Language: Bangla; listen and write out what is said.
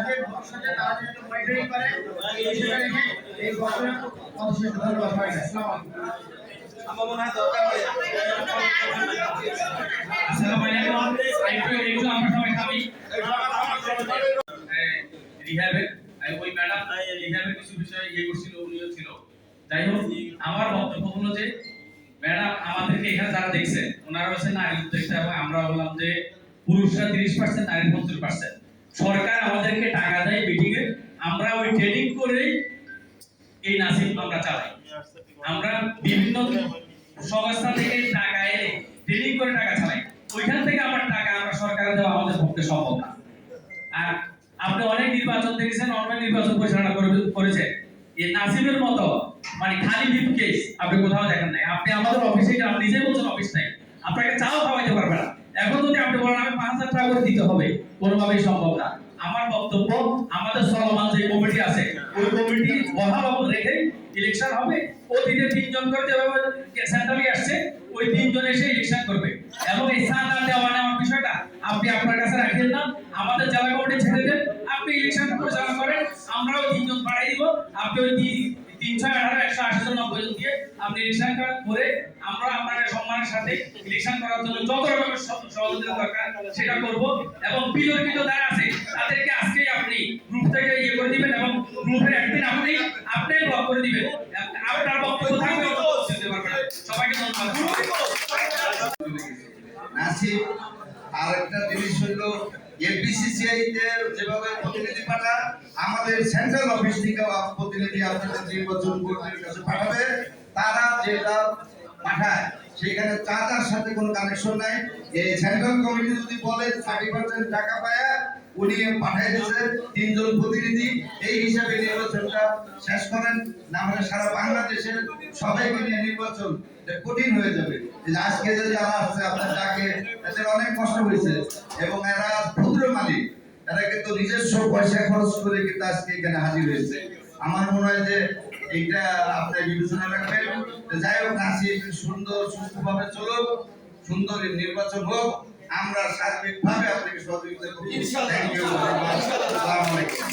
তাদের ভবিষ্যতে তারা যেন মনিটরিং করে এই সেটা রেখে এই ঘটনা অবশ্যই ধন্যবাদ সবাইকে। আসসালামু আলাইকুম। আমার মনে হয় দরকার নেই। আসসালামু আলাইকুম। আইপি একটু আমরা সবাই খাবি রিহ্যাবে ওই ম্যাডাম রিহ্যাবের কিছু বিষয় করছিল, উনিও ছিল। যাই হোক, আমার বক্তব্য হলো যে ম্যাডাম আমাদেরকে এখানে যারা দেখছেন ওনারা হচ্ছে নারী উদ্যোক্তা এবং আমরা বললাম যে পুরুষরা 30%, নারী 70%। সরকার আমাদেরকে টাকা দেয় মিটিং এ, আমরা ওই ট্রেনিং করে এই নাসিব আমরা চালাই। আমরা বিভিন্ন সংস্থা থেকে টাকা এনে ট্রেনিং করে টাকা চালাই, ওইখান থেকে আমার টাকা আমরা সরকারে দেওয়া আমাদের পক্ষে সম্ভব না। আর আপনি অনেক নির্বাচন দেখেছেন, অনেক নির্বাচন পরিচালনা করেছেন, এই নাসিবের মতো মানে খালি ভিপ কেস আপনি কোথাও দেখেন নাই। আপনি আমাদের অফিসে গিয়ে আপনি নিজে বলছেন অফিস নাই, আপনাকে চাও খাওয়াইতে পারবে না। এখন যদি আপনি বলেন আমি 5000 টাকা করে দিতে হবে, কোনোভাবেই সম্ভব না। আমার বক্তব্য, আমাদের চলমান যে কমিটি আছে ওই কমিটি বহাল রেখে ইলেকশন হবে। অতীতে 3 জন করে যেভাবে সেন্ট্রালি আসছে ওই 3 জন এসে ইলেকশন করবে। এবং এই চাঁদা দেওয়া নেওয়ার বিষয়টা আপনি আপনার কাছে রাখেন না, আমাদের জেলা কমিটি ছেড়ে দেন, আপনি ইলেকশন পরিচালনা করেন। আমরাও 3 জন বাড়াই দিব, আপনি ওই 318 180 জন 90 জন দিয়ে আপনি ইলেকশন করে আমরা আপনাদের সম্মানের সাথে ইলেকশন করার জন্য যত রকমের সহযোগিতা দরকার সেটা করব। এবং বিতর্কিত যারা আছে তাদেরকে আজকেই আপনি গ্রুপ থেকে করে দিবেন এবং গ্রুপের একদিন আপনি ব্লক করে দিবেন। আপনার বক্তব্য থাকবে সবাইকে ধন্যবাদ। নাসিব আরেকটা জিনিস হলো এফবিসিসিআই তে যেভাবে প্রতিনিধি পাঠা, আমাদের সেন্ট্রাল অফিস থেকে প্রতিনিধি আপনাদের নির্বাচন বোর্ডের কাছে পাঠাবে। তারা যেটা পাঠায় সেখানে চাঁদার সাথে কোনো কানেকশন নাই। এই সেন্ট্রাল কমিটি যদি বলে 30% টাকা পায় উনি পাঠাই দিয়েছে 3 জন প্রতিনিধি, এই হিসাবে নির্বাচনটা শেষ করেন, না হলে সারা বাংলাদেশের সবাইকে নিয়ে নির্বাচন কঠিন হয়ে যাবে। আজকে যে যারা আসছে আপনার ডাকে এদের অনেক কষ্ট হয়েছে এবং এরা ক্ষুদ্র মালিক, এরা কিন্তু নিজস্ব পয়সা খরচ করে কিন্তু আজকে এখানে হাজির হয়েছে। আমার মনে হয় যে এইটা আপনি বিবেচনা রাখবেন। যাই হোক, নাসিব সুন্দর সুস্থভাবে চলুক, সুন্দর নির্বাচন হোক, আমরা সার্বিকভাবে আপনাকে সহযোগিতা করব। Thank you. আসসালামু আলাইকুম।